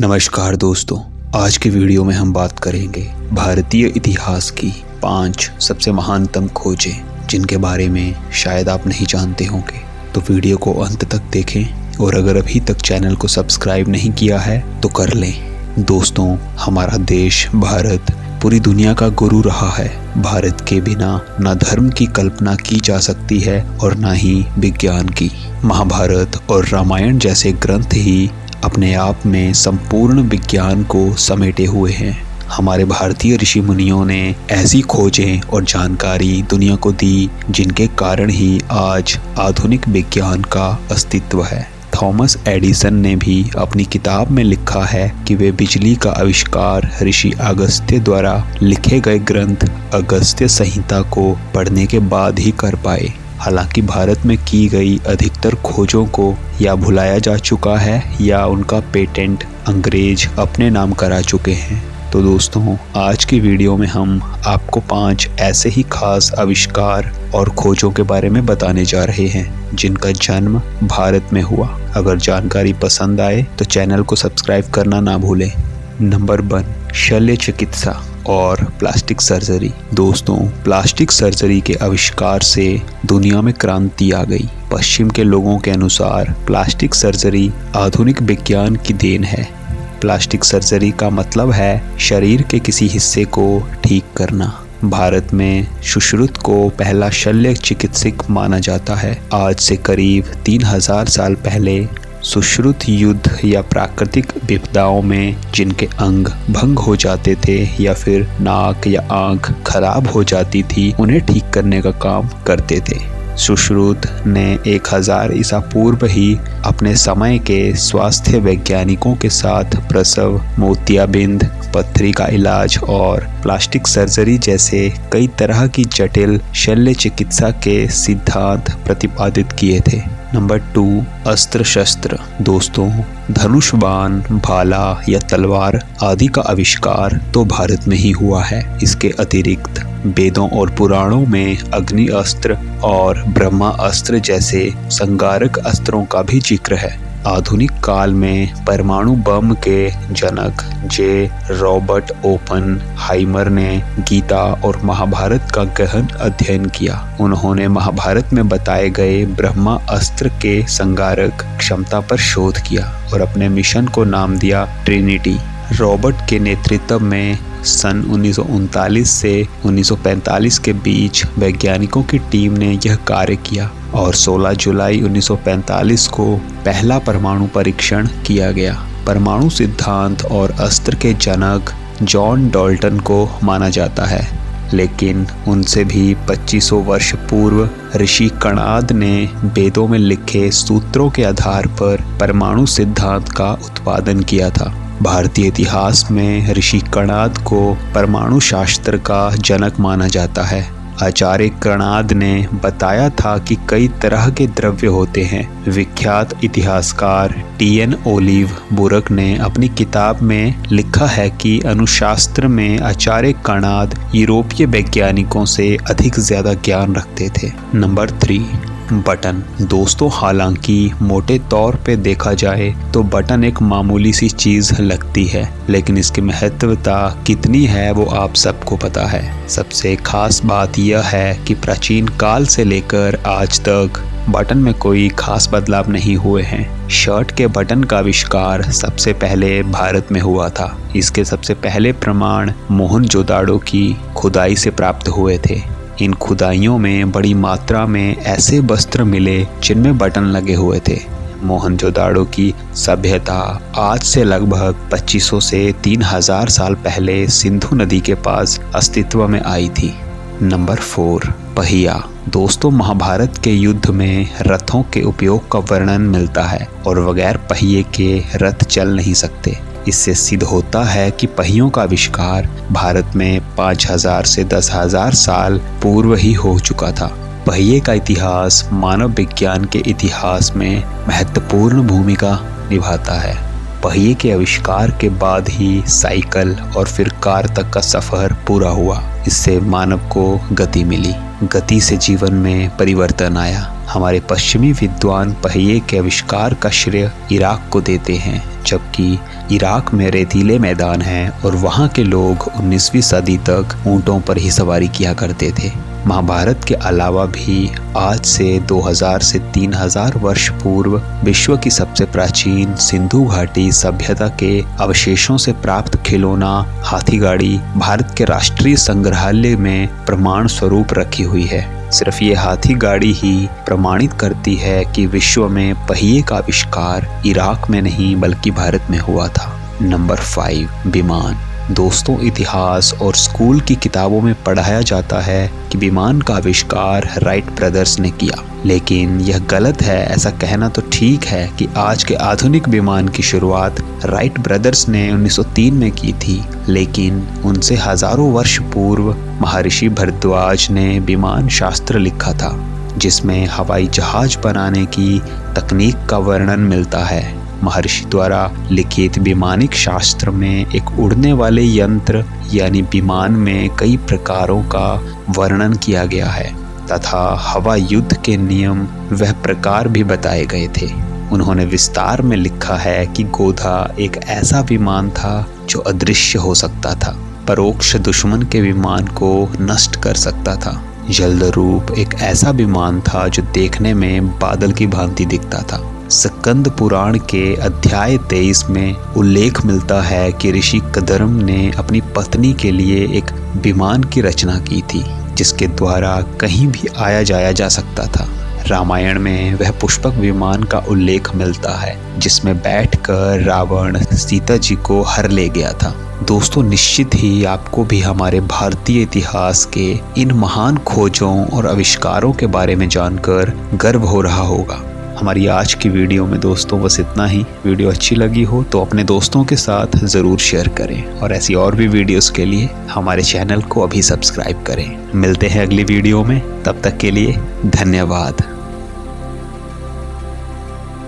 नमस्कार दोस्तों, आज के वीडियो में हम बात करेंगे भारतीय इतिहास की 5 सबसे महानतम खोजें जिनके बारे में शायद आप नहीं जानते होंगे। तो वीडियो को अंत तक देखें और अगर अभी तक चैनल को सब्सक्राइब नहीं किया है तो कर लें। दोस्तों, हमारा देश भारत पूरी दुनिया का गुरु रहा है। भारत के बिना न धर्म की कल्पना की जा सकती है और न ही विज्ञान की। महाभारत और रामायण जैसे ग्रंथ ही अपने आप में संपूर्ण विज्ञान को समेटे हुए हैं। हमारे भारतीय ऋषि मुनियों ने ऐसी खोजें और जानकारी दुनिया को दी जिनके कारण ही आज आधुनिक विज्ञान का अस्तित्व है। थॉमस एडिसन ने भी अपनी किताब में लिखा है कि वे बिजली का आविष्कार ऋषि अगस्त्य द्वारा लिखे गए ग्रंथ अगस्त्य संहिता को पढ़ने के बाद ही कर पाए। हालांकि भारत में की गई अधिकतर खोजों को या भुलाया जा चुका है या उनका पेटेंट अंग्रेज अपने नाम करा चुके हैं। तो दोस्तों, आज की वीडियो में हम आपको 5 ऐसे ही खास आविष्कार और खोजों के बारे में बताने जा रहे हैं जिनका जन्म भारत में हुआ। अगर जानकारी पसंद आए तो चैनल को सब्सक्राइब करना ना भूलें। नंबर 1, शल्य चिकित्सा और प्लास्टिक सर्जरी। दोस्तों, प्लास्टिक सर्जरी के आविष्कार से दुनिया में क्रांति आ गई। पश्चिम के लोगों के अनुसार प्लास्टिक सर्जरी आधुनिक विज्ञान की देन है। प्लास्टिक सर्जरी का मतलब है शरीर के किसी हिस्से को ठीक करना। भारत में सुश्रुत को पहला शल्य चिकित्सक माना जाता है। आज से करीब 3000 साल पहले सुश्रुत युद्ध या प्राकृतिक विपदाओं में जिनके अंग भंग हो जाते थे या फिर नाक या आंख खराब हो जाती थी, उन्हें ठीक करने का काम करते थे। सुश्रुत ने 1000 ईसा पूर्व ही अपने समय के स्वास्थ्य वैज्ञानिकों के साथ प्रसव, मोतियाबिंद, पथरी का इलाज और प्लास्टिक सर्जरी जैसे कई तरह की जटिल शल्य चिकित्सा के सिद्धांत प्रतिपादित किए थे। नंबर 2, अस्त्र शस्त्र। दोस्तों, धनुष, बाण, भाला या तलवार आदि का आविष्कार तो भारत में ही हुआ है। इसके अतिरिक्त वेदों और पुराणों में अग्नि अस्त्र और ब्रह्मा अस्त्र जैसे संगारक अस्त्रों का भी जिक्र है। आधुनिक काल में परमाणु बम के जनक जे. रॉबर्ट ओपनहाइमर ने गीता और महाभारत का गहन अध्ययन किया। उन्होंने महाभारत में बताए गए ब्रह्मा अस्त्र के संगारक क्षमता पर शोध किया और अपने मिशन को नाम दिया ट्रिनिटी। रॉबर्ट के नेतृत्व में सन 1939 से 1945 के बीच वैज्ञानिकों की टीम ने यह कार्य किया और 16 जुलाई 1945 को पहला परमाणु परीक्षण किया गया। परमाणु सिद्धांत और अस्त्र के जनक जॉन डाल्टन को माना जाता है, लेकिन उनसे भी 2500 वर्ष पूर्व ऋषि कणाद ने वेदों में लिखे सूत्रों के आधार पर परमाणु सिद्धांत का उत्पादन किया था। भारतीय इतिहास में ऋषि कणाद को परमाणु शास्त्र का जनक माना जाता है। आचार्य कणाद ने बताया था कि कई तरह के द्रव्य होते हैं। विख्यात इतिहासकार T.N. ओलिव बुरक ने अपनी किताब में लिखा है कि अनुशास्त्र में आचार्य कणाद यूरोपीय वैज्ञानिकों से अधिक ज्यादा ज्ञान रखते थे। Number 3, button. दोस्तों, हालांकि मोटे तौर पे देखा जाए तो बटन एक मामूली सी चीज लगती है, लेकिन इसकी महत्वता कितनी है वो आप सबको पता है। सबसे खास बात यह है कि प्राचीन काल से लेकर आज तक बटन में कोई खास बदलाव नहीं हुए हैं। शर्ट के बटन का आविष्कार सबसे पहले भारत में हुआ था। इसके सबसे पहले प्रमाण मोहनजोदाड़ो की खुदाई से प्राप्त हुए थे। इन खुदाइयों में बड़ी मात्रा में ऐसे वस्त्र मिले जिनमें बटन लगे हुए थे। मोहनजोदाड़ो की सभ्यता आज से लगभग 2500 से 3000 साल पहले सिंधु नदी के पास अस्तित्व में आई थी। नंबर 4, पहिया। दोस्तों, महाभारत के युद्ध में रथों के उपयोग का वर्णन मिलता है और बगैर पहिए के रथ चल नहीं सकते। इससे सिद्ध होता है कि पहियों का आविष्कार भारत में 5000 से 10000 साल पूर्व ही हो चुका था। पहिए का इतिहास मानव विज्ञान के इतिहास में महत्वपूर्ण भूमिका निभाता है। पहिए के आविष्कार के बाद ही साइकिल और फिर कार तक का सफर पूरा हुआ। इससे मानव को गति मिली। गति से जीवन में परिवर्तन आया। हमारे पश्चिमी विद्वान पहिए के आविष्कार का श्रेय इराक को देते हैं, जबकि इराक में रेतीले मैदान हैं और वहाँ के लोग 19वीं सदी तक ऊँटों पर ही सवारी किया करते थे। महाभारत के अलावा भी आज से 2000 से 3000 वर्ष पूर्व विश्व की सबसे प्राचीन सिंधु घाटी सभ्यता के अवशेषों से प्राप्त खिलौना हाथी गाड़ी भारत के राष्ट्रीय संग्रहालय में प्रमाण स्वरूप रखी हुई है। सिर्फ ये हाथी गाड़ी ही प्रमाणित करती है कि विश्व में पहिए का आविष्कार इराक में नहीं बल्कि भारत में हुआ था। नंबर 5, विमान। दोस्तों, इतिहास और स्कूल की किताबों में पढ़ाया जाता है कि विमान का आविष्कार राइट ब्रदर्स ने किया, लेकिन यह गलत है। ऐसा कहना तो ठीक है कि आज के आधुनिक विमान की शुरुआत राइट ब्रदर्स ने 1903 में की थी, लेकिन उनसे हजारों वर्ष पूर्व महर्षि भारद्वाज ने विमान शास्त्र लिखा था, जिसमें हवाई जहाज बनाने की तकनीक का वर्णन मिलता है। महर्षि द्वारा लिखित विमानिक शास्त्र में एक उड़ने वाले यंत्र यानी विमान में कई प्रकारों का वर्णन किया गया है तथा हवा युद्ध के नियम वह प्रकार भी बताए गए थे। उन्होंने विस्तार में लिखा है कि गोधा एक ऐसा विमान था जो अदृश्य हो सकता था, परोक्ष दुश्मन के विमान को नष्ट कर सकता था। जलदरूप एक ऐसा विमान था जो देखने में बादल की भांति दिखता था। स्कंद पुराण के अध्याय 23 में उल्लेख मिलता है कि ऋषि कदर्म ने अपनी पत्नी के लिए एक विमान की रचना की थी, जिसके द्वारा कहीं भी आया जाया जा सकता था। रामायण में वह पुष्पक विमान का उल्लेख मिलता है, जिसमें बैठकर रावण सीता जी को हर ले गया था। दोस्तों, निश्चित ही आपको भी हमारे भारतीय इतिहास के इन महान खोजों और आविष्कारों के बारे में जानकर गर्व हो रहा होगा। हमारी आज की वीडियो में दोस्तों बस इतना ही। वीडियो अच्छी लगी हो तो अपने दोस्तों के साथ ज़रूर शेयर करें और ऐसी और भी वीडियोस के लिए हमारे चैनल को अभी सब्सक्राइब करें। मिलते हैं अगली वीडियो में, तब तक के लिए धन्यवाद।